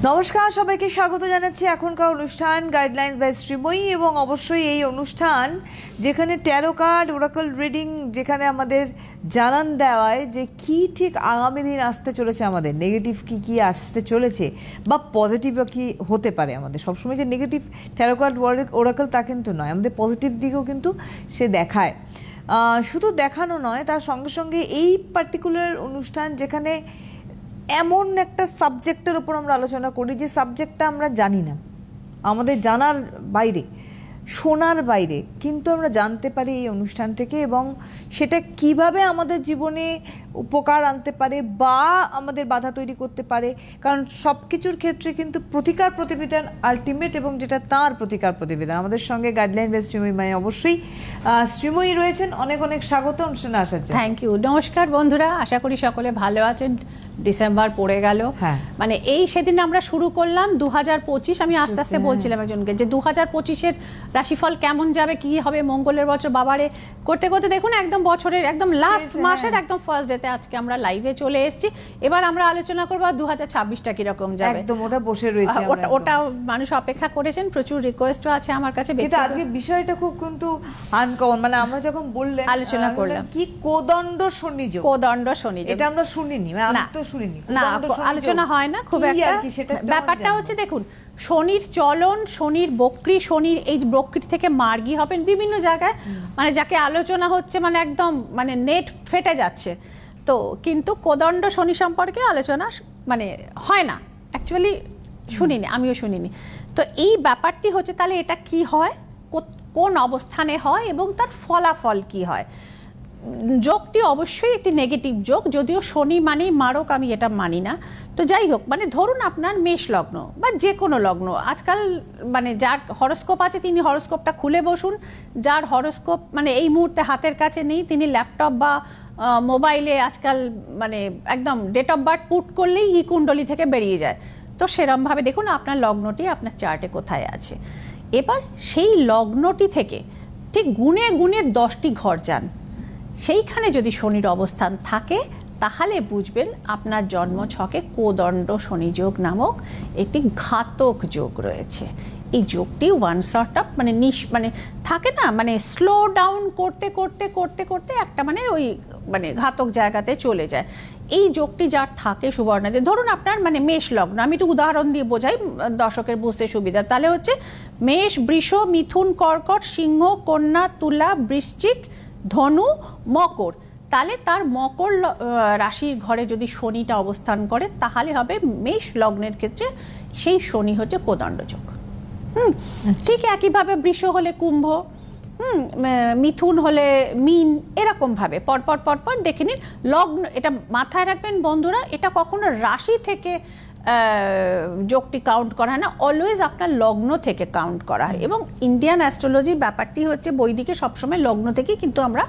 নমস্কার, সবাইকে স্বাগত জানাচ্ছি এখনকার অনুষ্ঠান গাইডলাইন্স বাই শ্রীময়ী। এবং অবশ্যই এই অনুষ্ঠান যেখানে ট্যারো কার্ড ওরাকল রিডিং, যেখানে আমাদের জানান দেওয়ায় যে কি ঠিক আগামী দিন আসতে চলেছে, আমাদের নেগেটিভ কি কি আসতে চলেছে বা পজিটিভ কি হতে পারে। আমাদের সবসময় যে নেগেটিভ ট্যারো কার্ড ওরাকল তা কিন্তু নয়, আমাদের পজিটিভ দিকেও কিন্তু সে দেখায়। শুধু দেখানো নয়, তার সঙ্গে সঙ্গে এই পার্টিকুলার অনুষ্ঠান যেখানে এমন একটা সাবজেক্টের উপর আমরা আলোচনা করি যে সাবজেক্টটা আমরা জানি না, আমাদের জানার বাইরে, শোনার বাইরে, কিন্তু আমরা জানতে পারি এই অনুষ্ঠান থেকে, এবং সেটা কিভাবে আমাদের জীবনে উপকার আনতে পারে বা আমাদের বাধা তৈরি করতে পারে। কারণ সব কিছুর ক্ষেত্রে কিন্তু প্রতিকার প্রতিবিধান আলটিমেট, এবং যেটা তার প্রতিকার প্রতিবিধান। আমাদের সঙ্গে গাইডলাইন বাই শ্রীময়ী মানে অবশ্যই শ্রীময়ী রয়েছেন। অনেক অনেক স্বাগত অনুষ্ঠানে আসার জন্য। Thank you. নমস্কার বন্ধুরা, আশা করি সকলে ভালো আছেন। ডিসেম্বর পড়ে গেল, মানে এই সেদিন আমরা শুরু করলাম 2025। আমি আস্তে আস্তে বলছিলাম একজনকে যে 2025-এর রাশিফল কেমন যাবে, কি হবে, মঙ্গলের বছর বাবারে করতে করতে দেখুন একদম বছরের একদম লাস্ট মাসের একদম ফার্স্ট ডেতে আজকে আমরা লাইভে চলে এসেছি। এবার আমরা আলোচনা করবো 2026টা কিরকম যাবে। একদম ওটা বসে রয়েছে, ওটা মানুষ অপেক্ষা করেছেন, প্রচুর রিকোয়েস্টও আছে আমার কাছে। কিন্তু আজকে বিষয়টা খুব কিন্তু আনকমন, মানে আমরা যখন বললেন আলোচনা করলাম কি কোদণ্ড শনি যোগ, কোদণ্ড শনি যোগ, এটা আমরা শুনিনি, আমি তো শুনিনি, না আলোচনা হয় না খুব একটা। ব্যাপারটা হচ্ছে দেখুন, শনির চলন, শনির বক্রী, শনির এই বক্রী থেকে মার্গী হবেন বিভিন্ন জায়গায়, মানে যাকে আলোচনা হচ্ছে মানে একদম মানে নেট ফেটে যাচ্ছে। তো কিন্তু কোদণ্ড শনি সম্পর্কে আলোচনা মানে হয় না, অ্যাকচুয়ালি শুনিনি, আমিও শুনিনি। তো এই ব্যাপারটি হচ্ছে তাহলে এটা কি হয়, কোন অবস্থানে হয় এবং তার ফলাফল কি হয়। যোগটি অবশ্যই একটি নেগেটিভ যোগ, যদিও শনি মানেই মারক, আমি এটা মানি না। তো যাই হোক, মানে ধরুন আপনার মেষ লগ্ন বা যে কোনো লগ্ন, আজকাল মানে যার হরস্কোপ আছে তিনি হরস্কোপটা খুলে বসুন। যার হরস্কোপ মানে এই মুহূর্তে হাতের কাছে নেই, তিনি ল্যাপটপ বা মোবাইলে আজকাল মানে একদম ডেট অফ বার্থ পুট করলেই ই কুণ্ডলী থেকে বেরিয়ে যায়। তো সেরমভাবে দেখুন আপনার লগ্নটি আপনার চার্টে কোথায় আছে। এবার সেই লগ্নটি থেকে ঠিক গুনে গুনে 10টি ঘর যান, সেইখানে যদি শনির অবস্থান থাকে তাহলে বুঝবেন আপনার জন্ম ছকে কোদণ্ড শনি যোগ নামক একটি ঘাতক যোগ রয়েছে। এই যোগটি ওয়ান শর্ট আপ মানে মানে থাকে না, মানে স্লো ডাউন করতে করতে করতে করতে একটা মানে ওই মানে ঘাতক জায়গাতে চলে যায়। এই যোগটি যার থাকে সুবর্ণাতে, ধরুন আপনার মানে মেষ লগ্ন, আমি একটু উদাহরণ দিয়ে বোঝাই দর্শকের বুঝতে সুবিধা। তাহলে হচ্ছে মেষ, বৃষ, মিথুন, কর্কট, সিংহ, কন্যা, তুলা, বৃশ্চিক, ধনু, মকর। তাহলে তার মকর রাশির ঘরে যদি শনিটা অবস্থান করে তাহলে হবে মেষ লগ্নের ক্ষেত্রে সেই শনি হচ্ছে কোদণ্ড যোগ। ঠিক একইভাবে বৃষ হলে কুম্ভ, মিথুন হলে মীন, এরকম ভাবে পরপর পরপর দেখে নিন লগ্ন। এটা মাথায় রাখবেন বন্ধুরা, এটা কখনো রাশি থেকে যোগটি কাউন্ট করা হয় না, অলওয়েজ আপনার লগ্ন থেকে কাউন্ট করা হয়। এবং ইন্ডিয়ান অ্যাস্ট্রোলজির ব্যাপারটি হচ্ছে বৈদিকে সবসময় লগ্ন থেকে কিন্তু আমরা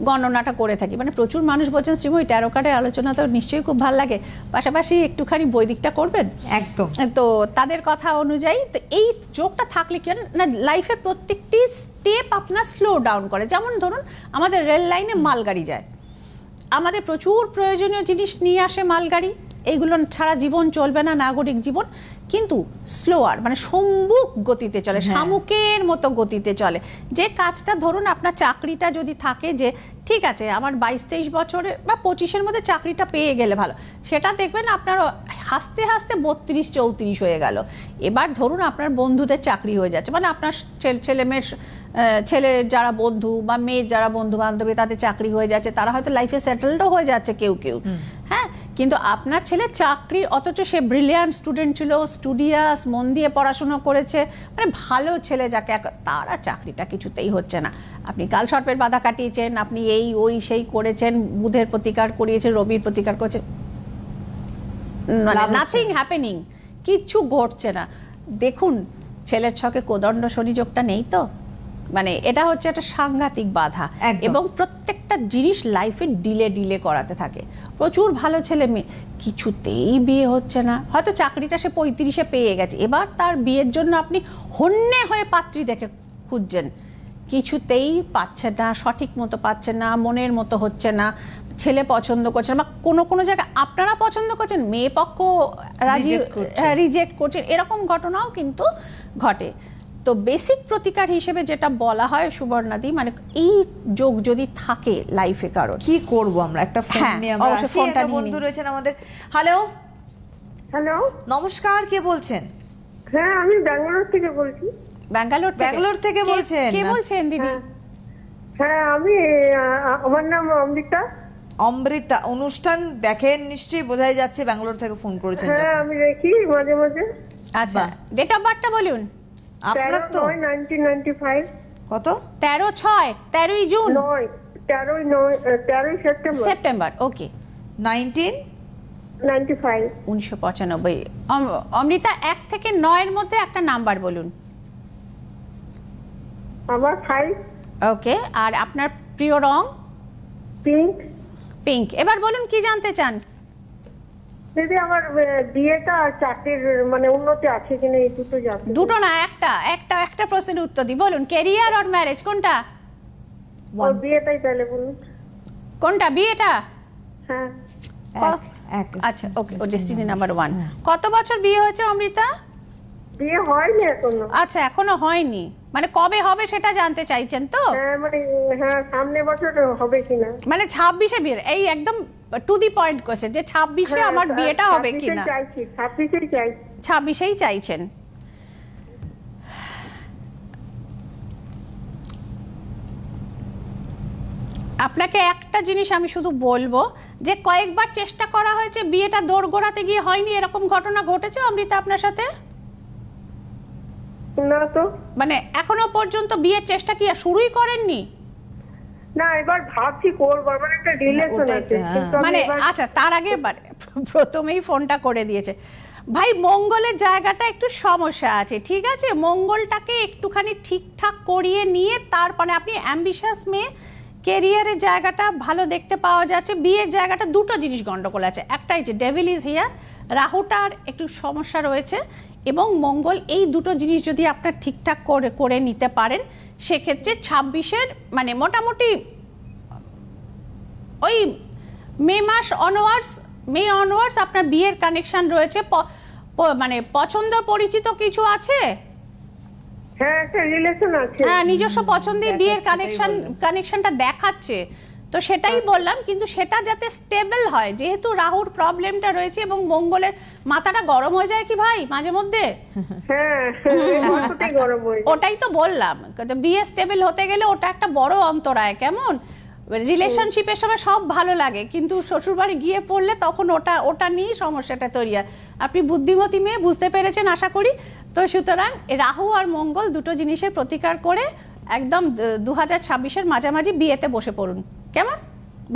গণনাটা করে থাকি। মানে প্রচুর মানুষ বলছেন শ্রীময়ী ট্যারো কার্ডের আলোচনা তো নিশ্চয়ই খুব ভালো লাগে, পাশাপাশি একটুখানি বৈদিকটা করবেন। একদম। তো তাদের কথা অনুযায়ী তো এই যোগটা থাকলে কি না, লাইফের প্রত্যেকটি স্টেপ আপনার স্লো ডাউন করে। যেমন ধরুন আমাদের রেল লাইনে মালগাড়ি যায়, আমাদের প্রচুর প্রয়োজনীয় জিনিস নিয়ে আসে মালগাড়ি, এইগুলো ছাড়া জীবন চলবে না, নাগরিক জীবন। কিন্তু স্লোয়ার মানে সম্মুখ গতিতে চলে, শামুকের মতো গতিতে চলে। যে কাজটা ধরুন আপনার চাকরিটা যদি থাকে যে ঠিক আছে আমার 22-23 বছরে বা 25-এর মধ্যে চাকরিটা পেয়ে গেলে ভালো, সেটা দেখবেন আপনার হাসতে হাসতে 32-34 হয়ে গেল। এবার ধরুন আপনার বন্ধুদের চাকরি হয়ে যাচ্ছে, মানে আপনার ছেলে মেয়ের ছেলের যারা বন্ধু বা মেয়ের যারা বন্ধু বান্ধবী তাদের চাকরি হয়ে যাচ্ছে, তারা হয়তো লাইফে সেটেলডও হয়ে যাচ্ছে কেউ কেউ, হ্যাঁ। কিন্তু আপনার ছেলে চাকরি, অথচ সে ব্রিলিয়ান্ট স্টুডেন্ট ছিল, স্টুডিয়াস, মন দিয়ে পড়াশুনো করেছে, মানে ভালো ছেলে যাকে, তারা চাকরিটা কিছুতেই হচ্ছে না। আপনি কাল সর্পের বাধা কাটিয়েছেন, আপনি এই ওই সেই করেছেন, বুধের প্রতিকার করিয়েছেন, রবির প্রতিকার করেছেন, মানে নাথিং হ্যাপেনিং, কিচ্ছু ঘটছে না। দেখুন ছেলের ছকে কোদণ্ড শনি যোগটা নেই তো, মানে এটা হচ্ছে একটা সাংঘাতিক বাধা। এবং প্রত্যেকটা জিনিস লাইফে ডিলে করাতে থাকে। প্রচুর ভালো ছেলে মেয়ে, কিছুতেই বিয়ে হচ্ছে না, হয়তো চাকরিটা সে 35-এ পেয়ে গেছে, এবার তার বিয়ের জন্য আপনি হন্যে হয়ে পাত্রী দেখে খুঁজছেন, কিছুতেই পাচ্ছে না, সঠিক মতো পাচ্ছে না, মনের মতো হচ্ছে না। ছেলে পছন্দ করছেন বা কোনো কোনো জায়গায় আপনারা পছন্দ করছেন, মেয়ে পক্ষ রাজি রিজেক্ট করছেন, এরকম ঘটনাও কিন্তু ঘটে। তো বেসিক প্রতিকার হিসেবে যেটা বলা হয় সুবর্ণাদি, মানে এই যোগ যদি থাকে লাইফে কারোর, কি করব আমরা? একটা ফোন নিয়ে আমরা আসি, একটা বন্ধু রয়েছেন আমাদের। হ্যালো হ্যালো, নমস্কার, কে বলছেন? হ্যাঁ আমি ব্যাঙ্গালোর থেকে বলছি। ব্যাঙ্গালোর থেকে বলছেন? কে বলছেন দিদি? হ্যাঁ আমি, আমার নাম অমৃতা। অমৃতা, অনুষ্ঠান দেখেন নিশ্চয়ই, বোঝাই যাচ্ছে ব্যাঙ্গালোর থেকে ফোন করেছেন। হ্যাঁ আমি দেখি মাঝে মাঝে। আচ্ছা, ডেট অফ বার্থটা বলুন। আপনার তো 1995। কত? 13 জুন? 13 সেপ্টেম্বর। ওকে, 1995। অমৃতা, 1 থেকে 9 এর মধ্যে একটা নাম্বার বলুন। আমার 5। ওকে, আর আপনার প্রিয় রং? পিঙ্ক। পিঙ্ক। এবার বলুন কি জানতে চান? দিদি আমার বিয়েটা আর চাকরির মানে উন্নতি আছে কিনা এই দুটো জানতে। দুটো না, একটা প্রশ্নের উত্তর দিই। বলুন, ক্যারিয়ার আর ম্যারেজ কোনটা? বিয়েটাই তাহলে বলুন। কোনটা? বিয়েটা? হ্যাঁ। আচ্ছা, ওকে, ও ডেস্টিনি নাম্বার 1। কত বছর বিয়ে হয়েছে অমৃতা? বিয়ে হয়নি এখনো। আচ্ছা, এখনো হয়নি, মানে কবে হবে সেটা জানতে চাইছেন তো? হ্যাঁ মানে হ্যাঁ, সামনে বছর হবে কিনা, মানে 26-এ বিয়ে। এই একদম টু দি পয়েন্ট কোশ্চেন, যে 26-এ আমার বিয়েটা হবে কিনা। 26-এই চাইছেন। আপনাকে একটা জিনিস আমি শুধু বলবো, যে কয়েকবার চেষ্টা করা হয়েছে, বিয়েটা দোরগোড়াতে গিয়ে হয়নি, এরকম ঘটনা ঘটেছে অমৃতা আপনার সাথে? না তো। মানে এখনো পর্যন্ত বিয়ের চেষ্টা কি শুরুই করেননি? না, এবার ভাবছি করব, মানে একটা রিলেশন আছে মানে। আচ্ছা, তার আগে প্রথমেই ফোনটা করে দিয়েছে। ভাই, মঙ্গলের জায়গাটা একটু সমস্যা আছে, ঠিক আছে? মঙ্গলটাকে একটুখানি ঠিকঠাক করিয়ে নিয়ে তারপরে আপনি অ্যাম্বিশাস মেয়ে, ক্যারিয়ারের জায়গাটা ভালো দেখতে পাওয়া যাচ্ছে। বিয়ের জায়গাটা দুটো জিনিস গন্ডগোল আছে, একটাই যে ডেভিল ইজ হিয়ার, রাহুটার একটু সমস্যা রয়েছে, এবং মঙ্গল, এই দুটো জিনিস যদি আপনার ঠিকঠাক করে নিতে পারেন, সেক্ষেত্রে 26-এর মানে মোটামুটি ওই মে অনওয়ার্ডস আপনার বিয়ের কানেকশন রয়েছে। মানে পছন্দ পরিচিত কিছু আছে? হ্যাঁ, একটা রিলেশন আছে। হ্যাঁ, নিজস্ব পছন্দের বিয়ের কানেকশনটা দেখাচ্ছে, তো সেটাই বললাম। কিন্তু সেটা যাতে স্টেবল হয়, যেহেতু রাহুর প্রবলেমটা রয়েছে এবং মঙ্গলের মাথাটা গরম হয়ে যায় কি ভাই মাঝে মধ্যে? হ্যাঁ, ওটাই তো বললাম, বিয়ে স্টেবল হতে গেলে ওটা একটা বড় অন্তরায়। কেমন রিলেশনশিপের সময় সব ভালো লাগে, কিন্তু শ্বশুরবাড়ি গিয়ে পড়লে তখন ওটা নিয়ে সমস্যাটা তৈরি হয়। আপনি বুদ্ধিমতী মেয়ে, বুঝতে পেরেছেন আশা করি। তো সুতরাং রাহু আর মঙ্গল দুটো জিনিসের প্রতিকার করে একদম 2026-এর মাঝামাঝি বিয়েতে বসে পড়ুন। কেমন?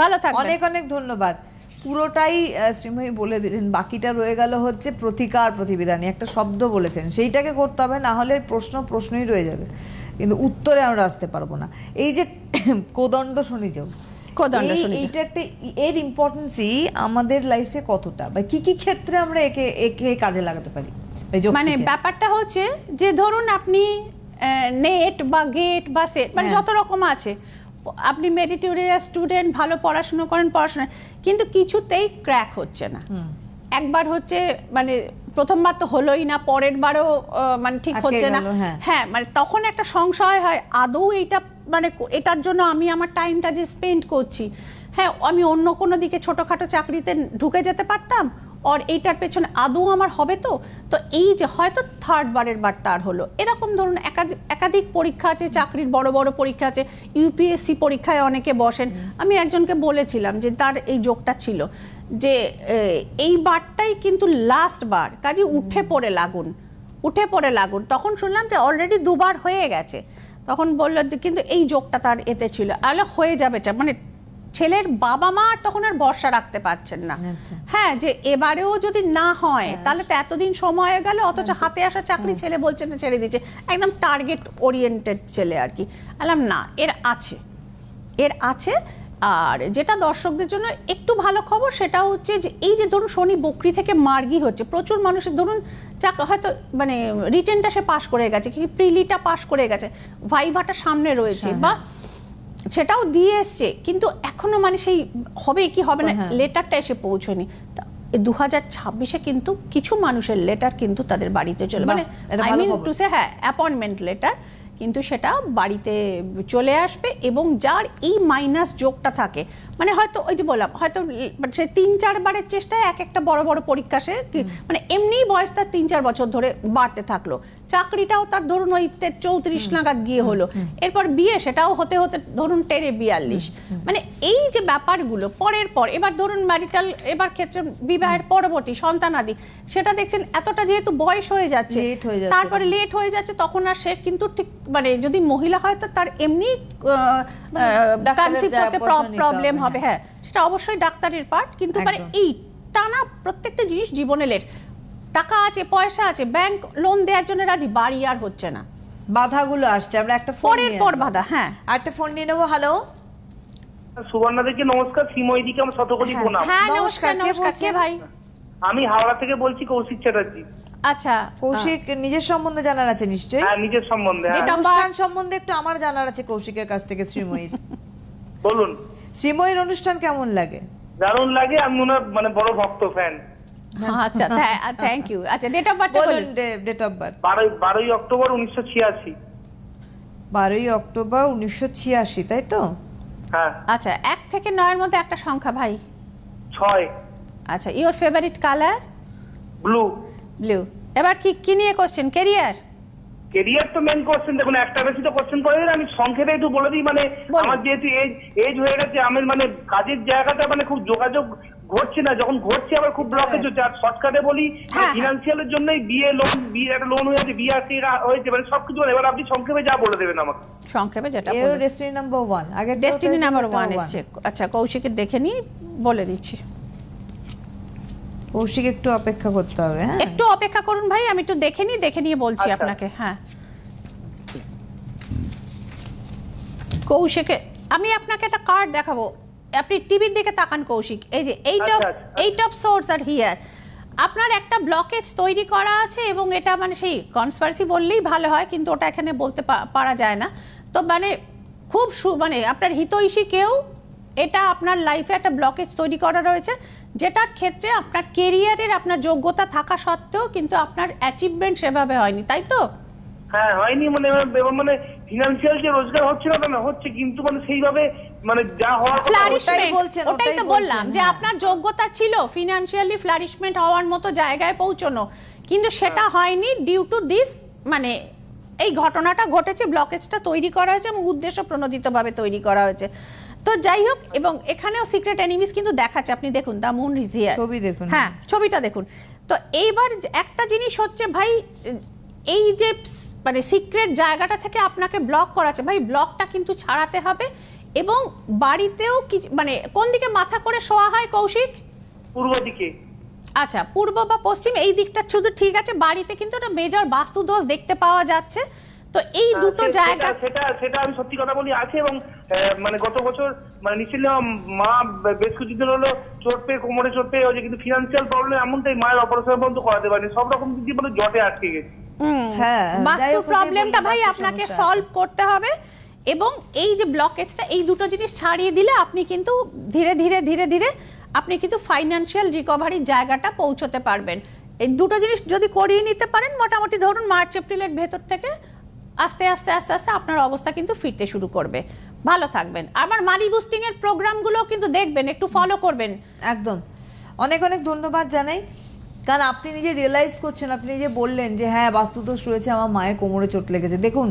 ভালো থাকবেন। অনেক অনেক ধন্যবাদ। পুরোটাই শ্রীময়ী বলে দিলেন, বাকিটা রয়ে গেল হচ্ছে প্রতিকার প্রতিবিধানী। একটা শব্দ বলেছেন, সেইটাকে করতে হবে, না হলে প্রশ্নই রয়ে যাবে, কিন্তু উত্তরে আমরা আসতে পারবো না। এই যে কোদণ্ড শনি যোগ, এইটা একটা, এর ইম্পর্টেন্সই আমাদের লাইফে কতটা, বা কি কি ক্ষেত্রে আমরা একে কাজে লাগাতে পারি? মানে ব্যাপারটা হচ্ছে যে ধরুন আপনি নেট বা গেট বা সেট, মানে যত রকম আছে, আপনি মেরিটোরিয়াস স্টুডেন্ট, ভালো পড়াশোনা করেন, কিন্তু কিছুতেই ক্র্যাক হচ্ছে না। একবার হচ্ছে, মানে প্রথমবার তো হলোই না, পরের বারও মানে ঠিক হচ্ছে না। হ্যাঁ, মানে তখন একটা সংশয় হয়, আদৌ এইটা মানে এটার জন্য আমি আমার টাইমটা যে স্পেন্ড করছি, হ্যাঁ আমি অন্য কোনো দিকে ছোটোখাটো চাকরিতে ঢুকে যেতে পারতাম, আর এইটার পেছনে আদৌ আমার হবে তো। তো এই যে হয়তো থার্ড বারের বার তার হলো, এরকম ধরুন একাধিক পরীক্ষা আছে, চাকরির বড় বড় পরীক্ষা আছে, ইউপিএসসি পরীক্ষায় অনেকে বসেন। আমি একজনকে বলেছিলাম যে তার এই যোগটা ছিল, যে এই বারটাই কিন্তু লাস্ট বার, কাজে উঠে পড়ে লাগুন। তখন শুনলাম যে অলরেডি 2 বার হয়ে গেছে। তখন বললো যে কিন্তু এই যোগটা তার এতে ছিল, আলে হয়ে যাবে, মানে ছেলের বাবা মা তখন আর ভরসা রাখতে পারছেন না। হ্যাঁ, যে এবারেও যদি না হয় তাহলে তো এতদিন সময় হয়ে গেল, অথচ হাতে আসা চাকরি ছেলে বলছে না, ছেড়ে দিচ্ছে, একদম টার্গেট ওরিয়েন্টেড ছেলে আর কি। বললাম না, এর আছে। আর যেটা দর্শকদের জন্য একটু ভালো খবর, সেটা হচ্ছে যে এই যে ধরুন শনি বকরি থেকে মার্গী হচ্ছে, প্রচুর মানুষের ধরুন হয়তো মানে রিটেনটা সে পাস করে গেছে, কি প্রিলিটা পাস করে গেছে, ভাইভাটা সামনে রয়েছে, বা সেটাও দিয়ে এসছে, কিন্তু এখনো মানে সেই হবে কি হবে না লেটারটা এসে পৌঁছয়নি। 2026-এ কিন্তু কিছু মানুষের লেটার কিন্তু তাদের বাড়িতে চলে, মানে আই মিন টু সে হ্যাঁ অ্যাপয়েন্টমেন্ট লেটার, কিন্তু সেটা বাড়িতে চলে আসবে। এবং যার এই মাইনাস যোগটা থাকে, মানে হয়তো ওই যে বললাম হয়তো সে 3-4 বারের চেষ্টায় একটা বড় বড় পরীক্ষা সে মানে এমনি বয়স তার 3-4 বছর ধরে বাড়তে থাকলো, চাকরিটাও তার ধরুন ওই 34 নাগাদ গিয়ে হলো, এরপর বিয়ে সেটাও হতে হতে ধরুন 42, মানে এই যে ব্যাপারগুলো পরের পর এবার ধরুন ম্যারিটাল এবার ক্ষেত্রে বিবাহের পরবর্তী সন্তানাদি সেটা দেখছেন এতটা যেহেতু বয়স হয়ে যাচ্ছে তারপরে লেট হয়ে যাচ্ছে, তখন আর সে কিন্তু ঠিক মানে যদি মহিলা হয় তো তার এমনি কনসিভ করতে প্রবলেম হবে, হ্যাঁ সেটা অবশ্যই ডাক্তারের পার্ট, কিন্তু মানে এই টানা প্রত্যেকটা জিনিস জীবনে লেট, টাকা আছে পয়সা আছে ব্যাংক লোন দেওয়ার জন্য রাজি, বাড়ি আর হচ্ছে না, বাধাগুলো আসছে। আমরা একটা ফোন পরের পর বাধা। হ্যাঁ একটা ফোন নিয়ে নেবো। হ্যালো সুবর্ণা দিকে নমস্কার, শ্রীময়ী দিকে আমার শতকোটি প্রণাম। হ্যাঁ নমস্কার। নমস্কার, কে ভাই? আমি হাওড়া থেকে বলছি, কৌশিক চ্যাটার্জি। আচ্ছা কৌশিক, নিজের সম্বন্ধে জানার আছে নিশ্চয়ই? হ্যাঁ নিজের সম্বন্ধে, অনুষ্ঠান সম্বন্ধে একটু আমার জানার আছে কৌশিকের কাছ থেকে। শ্রীময়ীর বলুন। শ্রীময়ীর অনুষ্ঠান কেমন লাগে? দারুণ লাগে, আমি ওনার মানে বড় ভক্ত ফ্যান। আচ্ছা থ্যাংক ইউ। আচ্ছা ডেট অফ বার্থ বলুন। Date of birth 12 October 1986। 12 October 1986, তাই তো? হ্যাঁ। আচ্ছা 1 থেকে 9 এর মধ্যে একটা সংখ্যা ভাই। 6। আচ্ছা your favourite colour? Blue. Blue. এবার কি নিয়ে কোশ্চেন? ক্যারিয়ার? ক্যারিয়ার তো মেন কোশ্চেন, দেখুন একটা বেশি তো কোশ্চেন করে দিন, আমি সংক্ষেপে একটু বলে দিই। মানে আমার যেহেতু এজ হয়ে গেছে, আমার মানে কাজের জায়গাটা মানে খুব যোগাযোগ ঘটছে না, যখন ঘটছে আবার খুব ব্লকেজ হচ্ছে। আর শর্টকাটে বলি, ফিনান্সিয়ালের জন্যই বিয়ে একটা লোন হয়েছে, বিয়ে হয়েছে, মানে সবকিছু। এবার আপনি সংক্ষেপে যা বলে দেবেন আমাকে। সংক্ষেপে যেটা বলবেন। ডেস্টিনি নাম্বার 1, আগে ডেস্টিনি নাম্বার 1 এসেছে। আচ্ছা কৌশিকের দেখে নি, বলে দিচ্ছি। কৌশিক একটু অপেক্ষা করতে হবে। হ্যাঁ একটু অপেক্ষা করুন ভাই, আমি একটু দেখে নিয়ে বলছি আপনাকে। হ্যাঁ কৌশিকে আমি আপনাকে একটা কার্ড দেখাবো, আপনি টিভির দিকে তাকান কৌশিক। এই যে eight of swords R here, আপনার একটা ব্লকেজ তৈরি করা আছে, এবং এটা মানে সেই কনস্পিরেসি বললেই ভালো হয়, কিন্তু ওটা এখানে বলতে পারা যায় না। তো মানে খুব মানে আপনার হিতৈষী কেউ এটা আপনার লাইফে একটা ব্লকেজ তৈরি করা রয়েছে, যেটার ক্ষেত্রে আপনার কেরিয়ারের আপনার যোগ্যতা থাকা সত্ত্বেও কিন্তু আপনার অ্যাচিভমেন্ট সেভাবে হয়নি, তাই তো? হ্যাঁ হয়নি, মানে ফিনান্সিয়াল যে রোজগার হচ্ছে না হচ্ছে, কিন্তু মানে সেইভাবে মানে যা হওয়ার কথা ওটাই তো বললাম যে আপনার যোগ্যতা ছিল ফিনান্সিয়ালি ফ্লারিশমেন্ট হওয়ার মতো জায়গায় পৌঁছানো, কিন্তু সেটা হয়নি ডিউ টু দিস, মানে এই ঘটনাটা ঘটেছে, ব্লকেজটা তৈরি করা হয়েছে এবং উদ্দেশ্য প্রণোদিতভাবে তৈরি করা হয়েছে। তো যাই হোক, এবং এখানেও সিক্রেট এনিমিস কিন্তু দেখাচ্ছে, আপনি দেখুন দ্য মুন ইজ হিয়ার, ছবি দেখুন। হ্যাঁ ছবিটা দেখুন। তো এইবার একটা জিনিস হচ্ছে ভাই, এই যে মানে সিক্রেট জায়গাটা থেকে আপনাকে ব্লক করাচ্ছে ভাই, ব্লকটা কিন্তু ছাড়াতে হবে। এবং বাড়িতেও মানে কোন দিকে মাথা করে শোয়া হয় কৌশিক? পূর্ব দিকে। আচ্ছা পূর্ব বা পশ্চিম এই দিকটা শুধু ঠিক আছে, বাড়িতে কিন্তু একটা মেজর বাস্তু দোষ দেখতে পাওয়া যাচ্ছে। তো এই দুটো জায়গা সেটা আমি সত্যি কথা বলি আছে, এবং মানে গত বছর মানে নিশ্চিত মা বেশ কিছুদিন হলো চোট পেয়ে, কোমরে চোট পেয়ে হয়েছে, কিন্তু ফিনান্সিয়াল প্রবলেম এমনটাই মায়ের অপারেশন পর্যন্ত করাতে পারেনি, সব রকম দিক দিয়ে জটে আটকে গেছে। বাস্তু প্রবলেমটা ভাই আপনাকে সলভ করতে হবে, এবং এই যে ব্লকেজটা এই দুটো জিনিস ছাড়িয়ে দিলে আপনি কিন্তু ধীরে ধীরে আপনি কিন্তু ফাইন্যান্সিয়াল রিকভারির জায়গাটা পৌঁছতে পারবেন। এই দুটো জিনিস যদি করিয়ে নিতে পারেন, মোটামুটি ধরুন মার্চ এপ্রিলের ভেতর থেকে আস্তে আস্তে আপনার অবস্থা কিন্তু ফিরতে শুরু করবে। ভালো থাকবেন। আমার মানি বুস্টিং এর প্রোগ্রামগুলো কিন্তু দেখবেন, একটু ফলো করবেন। একদম। অনেক ধন্যবাদ জানাই, কারণ আপনি নিজে রিয়েলাইজ করছেন, আপনি নিজে বললেন যে হ্যাঁ বাস্তুদোষ রয়েছে, আমার মায়ের কোমরে চোট লেগেছে। দেখুন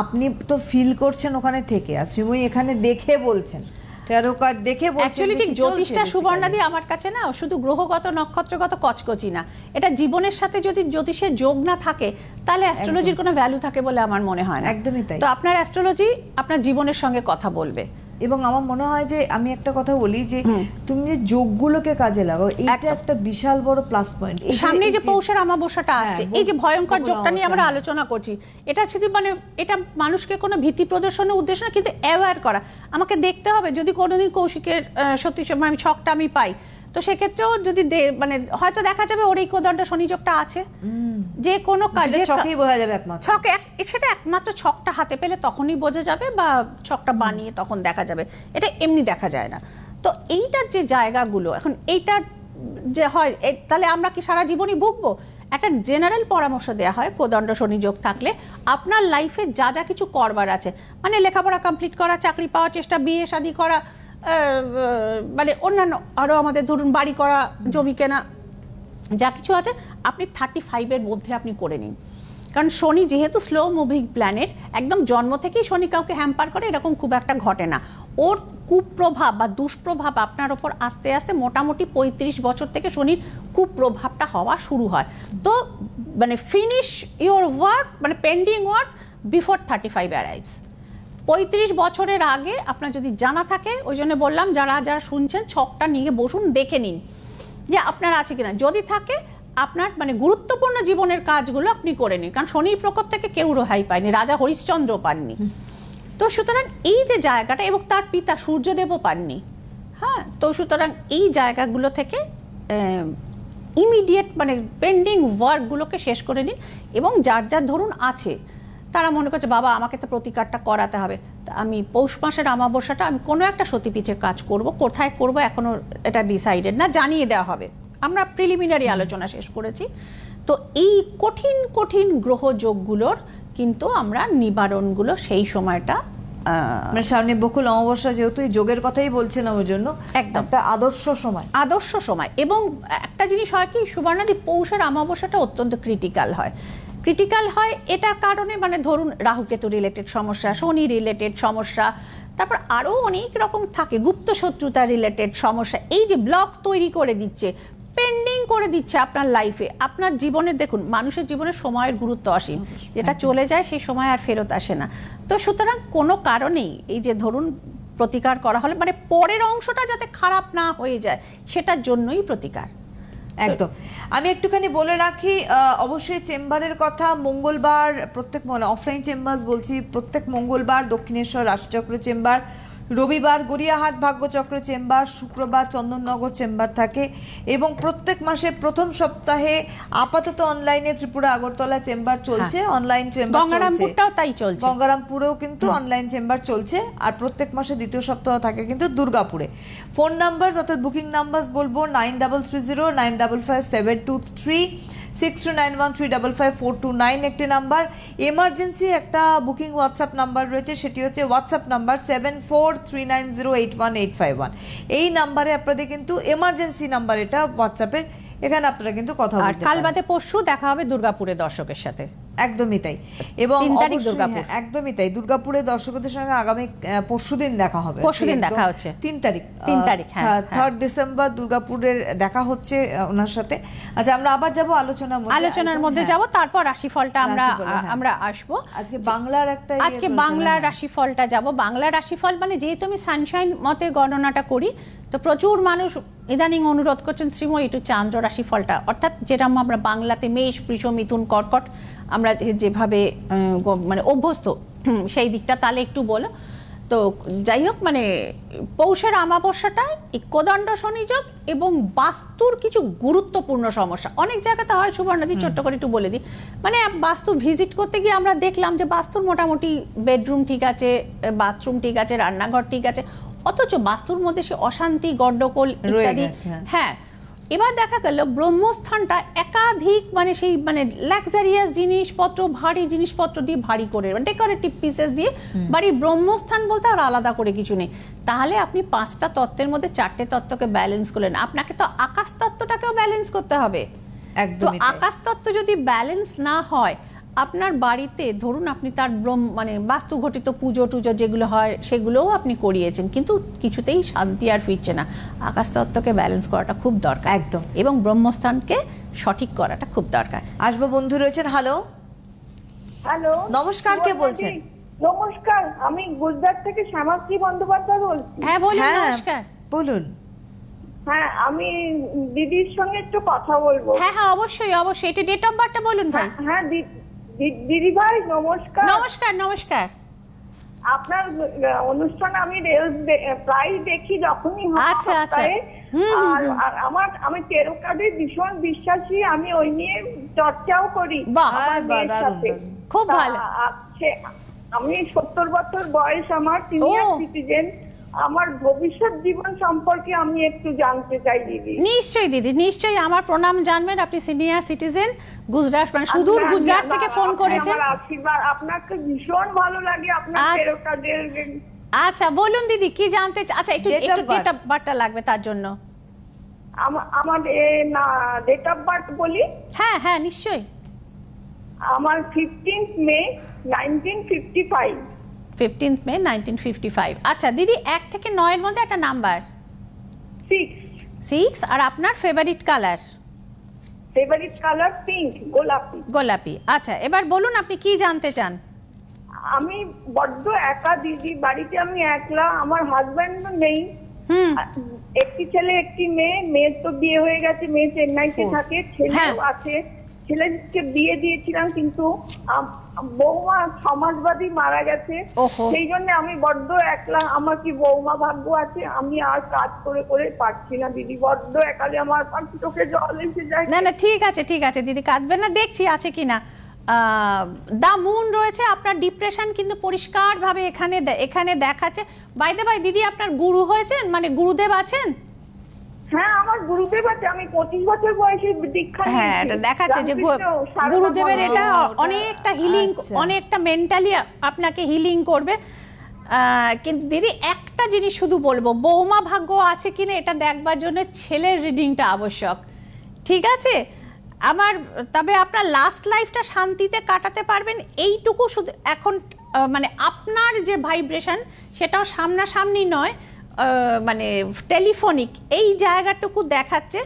আপনি তো ফিল করছেন ওখানে থেকে, আর শ্রীময়ী এখানে দেখে বলছেন, ট্যারো কার্ড দেখে বলছেন। অ্যাকচুয়ালি ঠিক জ্যোতিষটা সুবর্ণাদি আমার কাছে না শুধু গ্রহগত নক্ষত্রগত কচকচি না, এটা জীবনের সাথে যদি জ্যোতিষের যোগ না থাকে তাহলে অ্যাস্ট্রোলজির কোনো ভ্যালু থাকে বলে আমার মনে হয় না। একদমই তাই। তো আপনার অ্যাস্ট্রোলজি আপনার জীবনের সঙ্গে কথা বলবে। এবং আমার মনে হয় যে আমি একটা কথা বলি যে তুমি যে যোগগুলোকে কাজে লাগাও, এটা একটা বিশাল বড় প্লাস পয়েন্ট। সামনে যে পৌষের অমাবস্যাটা আসছে, এই যে ভয়ঙ্কর যোগটা নিয়ে আমরা আলোচনা করছি, এটা শুধু মানে এটা মানুষকে কোনো ভীতি প্রদর্শনের উদ্দেশ্য না, কিন্তু অ্যাওয়্যার করা। আমাকে দেখতে হবে যদি কোনোদিন কৌশিকের সত্যি আমি ছকটা আমি পাই, তো সেক্ষেত্রেও যদি মানে হয়তো দেখা যাবে ওর এই কোদণ্ড শনি যোগটা আছে, যে কোনো কাজে ছকেই বোঝা যাবে একমাত্র। সেটা একমাত্র ছকটা হাতে পেলে তখনই বোঝা যাবে, বা ছকটা বানিয়ে তখন দেখা যাবে, এটা এমনি দেখা যায় না। তো এইটার যে জায়গাগুলো এখন এইটার যে হয়, তাহলে আমরা কি সারা জীবনই ভুগবো? একটা জেনারেল পরামর্শ দেওয়া হয় কোদণ্ড শনি যোগ থাকলে আপনার লাইফে যা যা কিছু করবার আছে, মানে লেখাপড়া কমপ্লিট করা, চাকরি পাওয়ার চেষ্টা, বিয়ে শাদী করা, মানে অন্যান্য আরও আমাদের ধরুন বাড়ি করা, জমি কেনা, যা কিছু আছে আপনি 35-এর মধ্যে আপনি করে নিন। কারণ শনি যেহেতু স্লো মুভিং প্ল্যানেট, একদম জন্ম থেকেই শনি কাউকে হ্যাম্পার করে এরকম খুব একটা ঘটে না। ওর কুপ্রভাব বা দুষ্প্রভাব আপনার ওপর আস্তে আস্তে মোটামুটি 35 বছর থেকে শনির কুপ্রভাবটা হওয়া শুরু হয়। তো মানে ফিনিশ ইউর ওয়ার্ক, মানে পেন্ডিং ওয়ার্ক বিফোর 35 অ্যারাইভস। 35 বছরের আগে আপনার যদি জানা থাকে, ওই জন্য বললাম যারা যারা শুনছেন ছকটা নিয়ে বসুন, দেখে নিন যে আপনার আছে কিনা। যদি থাকে আপনার মানে গুরুত্বপূর্ণ জীবনের কাজগুলো আপনি করে নিন, কারণ শনির প্রকোপ থেকে কেউ রেহাই পায়নি, রাজা হরিশ্চন্দ্র পাননি। তো সুতরাং এই যে জায়গাটা, এবং তার পিতা সূর্যদেবও পাননি, হ্যাঁ, তো সুতরাং এই জায়গাগুলো থেকে ইমিডিয়েট মানে পেন্ডিং ওয়ার্কগুলোকে শেষ করে নিন। এবং যার যার ধরুন আছে, তারা মনে করছে বাবা আমাকে তো প্রতিকারটা করাতে হবে, আমি পৌষ মাসের অমাবস্যাটা আমি কোনো একটা সতীপীঠে কাজ করব, কোথায় করব এখনো এটা ডিসাইডেড না, জানিয়ে দেওয়া হবে। আমরা প্রিলিমিনারি আলোচনা শেষ করেছি। তো এই কঠিন কঠিন গ্রহযোগগুলোর কিন্তু আমরা নিবারণগুলো সেই সময়টা মানে সামনে বকুল অমাবস্যা, যেহেতু এই যোগের কথাই বলছিলাম, ওই জন্য একদম একটা আদর্শ সময়। এবং একটা জিনিস হয় কি সুবর্ণাদি, পৌষের অমাবস্যাটা অত্যন্ত ক্রিটিক্যাল হয় এটার কারণে, মানে ধরুন রাহুকেতু রিলেটেড সমস্যা, শনি রিলেটেড সমস্যা, তারপর আরও অনেক রকম থাকে, গুপ্ত শত্রুতা রিলেটেড সমস্যা, এই যে ব্লক তৈরি করে দিচ্ছে, পেন্ডিং করে দিচ্ছে আপনার লাইফে, আপনার জীবনে। দেখুন মানুষের জীবনে সময়ের গুরুত্ব অসীম, যেটা চলে যায় সেই সময় আর ফেরত আসে না। তো সুতরাং কোনো কারণেই এই যে ধরুন প্রতিকার করা হলে মানে পরের অংশটা যাতে খারাপ না হয়ে যায়, সেটার জন্যই প্রতিকার। একদম। আমি একটুখানি বলে রাখি, অবশ্যই চেম্বারের কথা, মঙ্গলবার প্রত্যেক অফলাইন চেম্বার বলছি, প্রত্যেক মঙ্গলবার দক্ষিণেশ্বর রাশিচক্র চেম্বার, রবিবার গড়িয়াহাট ভাগ্যচক্র চেম্বার, শুক্রবার চন্দননগর চেম্বার থাকে। এবং প্রত্যেক মাসে প্রথম সপ্তাহে আপাতত অনলাইনে ত্রিপুরা আগরতলা চেম্বার চলছে, অনলাইন চেম্বার চলছে, গঙ্গারামপুরেও কিন্তু অনলাইন চেম্বার চলছে। আর প্রত্যেক মাসে দ্বিতীয় সপ্তাহ থাকে কিন্তু দুর্গাপুরে। ফোন নাম্বার অর্থাৎ বুকিং নাম্বার বলবো 9330955723, 6291355429 একটি নাম্বার। এমার্জেন্সি একটা বুকিং হোয়াটসঅ্যাপ নাম্বার রয়েছে, সেটি হচ্ছে হোয়াটসঅ্যাপ নাম্বার 7439081851। এই নাম্বারে আপনাদের কিন্তু এমার্জেন্সি নাম্বার, এটা হোয়াটসঅ্যাপের, এখানে আপনারা কিন্তু কথা বলতে পারেন। কাল বাদে পরশু দেখা হবে দুর্গাপুরে দর্শকের সাথে। একদমই তাই। এবং একদমই তাই, দুর্গাপুরের দর্শকদের সঙ্গে আগামী পরশুদিন দেখা হবে। পরশুদিন দেখা হচ্ছে 3 তারিখ, 3 ডিসেম্বর দুর্গাপুরের দেখা হচ্ছে ওনার সাথে। আচ্ছা, আমরা আবার যাব আলোচনার মধ্যে যাব, তারপর রাশিফলটা আমরা আসবো। আজকে বাংলার বাংলার রাশিফলটা যাব। বাংলার রাশিফল মানে যেহেতু আমি সানশাইন মতে গণনাটা করি, তো প্রচুর মানুষ ইদানিং অনুরোধ করছেন শ্রীময়ী একটু চান্দ্র রাশিফলটা, অর্থাৎ যেরকম আমরা বাংলাতে মেষ, বৃষ, মিথুন, কর্কট আমরা যেভাবে মানে অভ্যস্ত সেই দিকটা তাহলে একটু বলো। তো যাই হোক, মানে পৌষের অমাবস্যাটায় এই কোদণ্ড শনিযোগ এবং বাস্তুর কিছু গুরুত্বপূর্ণ সমস্যা অনেক জায়গাতে হয়। সুবর্ণাদি ছোট্ট করে একটু বলে দিই, মানে বাস্তু ভিজিট করতে গিয়ে আমরা দেখলাম যে বাস্তুর মোটামুটি বেডরুম ঠিক আছে, বাথরুম ঠিক আছে, রান্নাঘর ঠিক আছে, অথচ বাস্তুর মধ্যে সে অশান্তি, গন্ডগোল ইত্যাদি। হ্যাঁ, এবার দেখা গেল ব্রহ্মস্থানটা একাধিক মানে সেই মানে লাক্সারিয়াস জিনিসপত্র, ভারী জিনিসপত্র দিয়ে ভারী করে, ডেকোরেটিভ পিসেস দিয়ে বাড়ির ব্রহ্মস্থান বলতে আর আলাদা করে কিছু নেই। তাহলে আপনি 5টা তত্ত্বের মধ্যে 4টে তত্ত্বকে ব্যালেন্স করলেন, আপনাকে তো আকাশ তত্ত্বটাকেও ব্যালেন্স করতে হবে। তো আকাশ তত্ত্ব যদি ব্যালেন্স না হয়, আপনার বাড়িতে ধরুন আপনি তার মানে বাস্তু ঘটিত পুজো টুজো যেগুলো হয় সেগুলোও আপনি করিয়েছেন, কিন্তু কিছুতেই শান্তি আর ফিরছে না। আকাশ তত্ত্বকে ব্যালেন্স করাটা খুব দরকার একদম, এবং ব্রহ্মস্থানকে সঠিক করাটা খুব দরকার। আসবো বন্ধু রয়েছেন। হ্যালো, নমস্কার, কে বলছেন? নমস্কার, আমি গুজরাট থেকে শ্যামাশ্রী বন্দ্যোপাধ্যায় বলছি। হ্যাঁ বলুন। নমস্কার, বলুন। হ্যাঁ, আমি দিদির সঙ্গে একটু কথা বলবো। হ্যাঁ অবশ্যই অবশ্যই, এটা ডেট অফ বার্থটা বলুন ভাই। হ্যাঁ দিদি ভাই, নমস্কার। নমস্কার। আপনার অনুষ্ঠান আমি প্রায় দেখি যখনই আচ্ছা আচ্ছা আর আমি টেরো কার্ডে ভীষণ বিশ্বাসী, আমি ওই নিয়ে চর্চাও করি আমার মেয়ের সাথে। খুব ভালো। আমি 70 বছর বয়স, আমার সিনিয়র সিটিজেন। আমার ভবিষ্যৎ জীবন সম্পর্কে আমি একটু জানতে চাই দিদি। নিশ্চয়ই দিদি, নিশ্চয়ই আমার প্রণাম জানবেন। আপনি সিনিয়র সিটিজেন, গুজরাট মানে সুদূর গুজরাট থেকে ফোন করেছেন। আমার আশীর্বাদ, আপনাকে ভীষণ ভালো লাগে আপনার টেরো কার্ডের। আচ্ছা বলুন দিদি কি জানতে আচ্ছা একটু ডেট অফ বার্থটা লাগবে তার জন্য। আমার না ডেট অফ বার্থ বলি? হ্যাঁ হ্যাঁ নিশ্চয়ই। আমার 15th মে 1955। 15th মে 1955। আচ্ছা দিদি 1 থেকে 9 এর মধ্যে একটা নাম্বার। 6 আর আপনার favourite colour? Favourite colour pink, গোলাপি। গোলাপি। আচ্ছা এবার বলুন আপনি কি জানতে চান? আমি বড্ড একা দিদি, বাড়িতে আমি একলা, আমার হাজবেন্ডও নেই। একটি ছেলে একটি মেয়ে। মেয়ের তো বিয়ে হয়ে গেছে, মেয়ে চেন্নাইতে থাকে, ছেলেও আছে। ছেলেকে বিয়ে দিয়েছিলাম কিন্তু বৌমা সমাজবাদী মারা গেছে, সেই জন্য আমি বড্ড একলা। আমার কি বৌমা ভাগ্য আছে? আমি আর কাজ করে করে পারছি না দিদি, বড্ড একালে আমার চোখে জল এসে যায়। না না ঠিক আছে ঠিক আছে দিদি, কাঁদবেন না, দেখছি আছে কিনা। দা মুন রয়েছে, আপনার ডিপ্রেশন কিন্তু পরিষ্কার ভাবে এখানে দেখাচ্ছে। বাই দ্য বাই দিদি আপনার গুরু হয়েছেন, মানে গুরুদেব আছেন? হ্যাঁ আমার গুরুদেব আছে, আমি 25 বছর বয়সে দীক্ষা নিয়েছি। হ্যাঁ এটা দেখাচ্ছে যে গুরুদেবের এটা অনেকটা হিলিং, অনেকটা মেন্টালি আপনাকে হিলিং করবে। কিন্তু দিদি একটা জিনিস শুধু বলবো, বৌমা ভাগ্য আছে কিনা এটা দেখবার জন্য ছেলের রিডিংটা আবশ্যক, ঠিক আছে? তবে আপনার লাস্ট লাইফটা শান্তিতে কাটাতে পারবেন এইটুকু শুধু এখন, মানে আপনার যে ভাইব্রেশন সেটাও সামনাসামনি নয়, মানে টেলিফোনিক, এই জায়গাটুকু দেখাচ্ছে।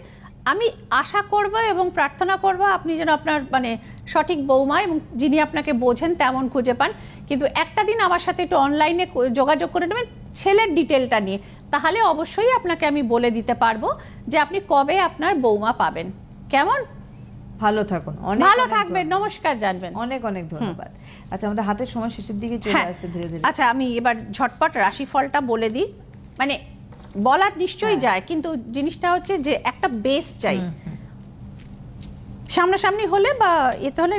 আমি আশা করব এবং প্রার্থনা করব আপনি যেন আপনার মানে সঠিক বৌমা এবং যিনি আপনাকে বোঝেন তেমন খুঁজে পান। কিন্তু একটা দিন আমার সাথে একটু অনলাইনে যোগাযোগ করে নেবেন ছেলের ডিটেলটা নিয়ে, তাহলে অবশ্যই আপনাকে আমি বলে দিতে পারবো যে আপনি কবে আপনার বৌমা পাবেন। কেমন? ভালো থাকুন, ভালো থাকবেন, নমস্কার জানবেন। অনেক অনেক ধন্যবাদ। আচ্ছা আমাদের হাতের সময় শেষের দিকে চলে আসছে ধীরে ধীরে। আচ্ছা আমি এবার ঝটপট রাশিফলটা বলে দিই, মানে বলা নিশ্চয়ই যায় কিন্তু জিনিসটা হচ্ছে যে একটা বেস চাই। সামনাসামনি হলে বা এতে হলে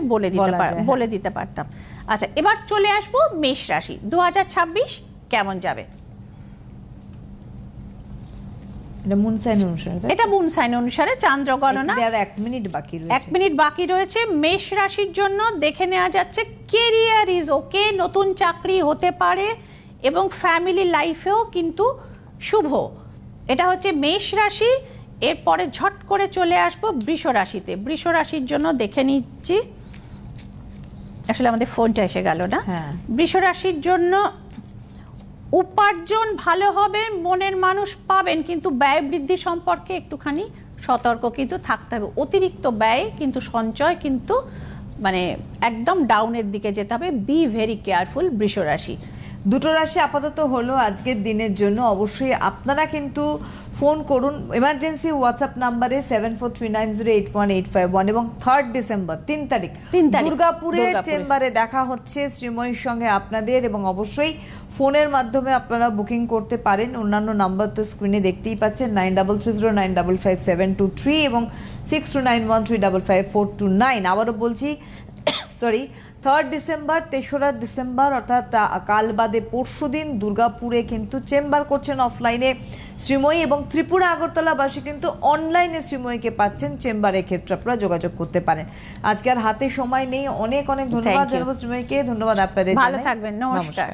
বলে দিতে পারতাম। আচ্ছা এবার চলে আসবো মেষ রাশি। 2026 কেমন যাবে? এটা মুন সাইন অনুসারে, এটা মুন সাইন অনুসারে চান্দ্র গণনা। আর 1 মিনিট বাকি রয়েছে। 1 মিনিট বাকি রয়েছে। মেষ রাশির জন্য দেখে নেওয়া যাচ্ছে কেরিয়ার ইজ ওকে, নতুন চাকরি হতে পারে এবং ফ্যামিলি লাইফেও কিন্তু শুভ। এটা হচ্ছে মেষ রাশি। এরপরে ঝট করে চলে আসবো বৃষ রাশিতে। বৃষ রাশির জন্য দেখে নিচ্ছি, আসলে আমাদের ফোনটা এসে গেল না। বৃষ রাশির জন্য উপার্জন ভালো হবে, মনের মানুষ পাবেন, কিন্তু ব্যয় বৃদ্ধি সম্পর্কে একটুখানি সতর্ক কিন্তু থাকতে হবে। অতিরিক্ত ব্যয় কিন্তু সঞ্চয় কিন্তু মানে একদম ডাউনের দিকে যেতে হবে। বি ভেরি কেয়ারফুল বৃষ রাশি। দুটো রাশি আপাতত হলো আজকের দিনের জন্য। অবশ্যই আপনারা কিন্তু ফোন করুন এমার্জেন্সি হোয়াটসঅ্যাপ নাম্বারে 7439081851 এবং 3 ডিসেম্বর 3 তারিখ দুর্গাপুরে চেম্বারে দেখা হচ্ছে শ্রীময়ীর সঙ্গে আপনাদের, এবং অবশ্যই ফোনের মাধ্যমে আপনারা বুকিং করতে পারেন। অন্যান্য নাম্বার তো স্ক্রিনে দেখতেই পাচ্ছেন, 9330955723 এবং 6291355429। আবারও বলছি সরি 3 ডিসেম্বর 3রা ডিসেম্বর অর্থাৎ কাল বাদে পরশু দিন দুর্গাপুরে কিন্তু চেম্বার করছেন অফলাইনে শ্রীময়ী, এবং ত্রিপুরা আগরতলাবাসী কিন্তু অনলাইনে শ্রীময়ীকে পাচ্ছেন চেম্বারের ক্ষেত্রে আপনারা যোগাযোগ করতে পারেন। আজকে আর হাতে সময় নেই, অনেক অনেক ধন্যবাদ জানাবো শ্রীময়ীকে। ধন্যবাদ আপনাদের, ভালো থাকবেন, নমস্কার।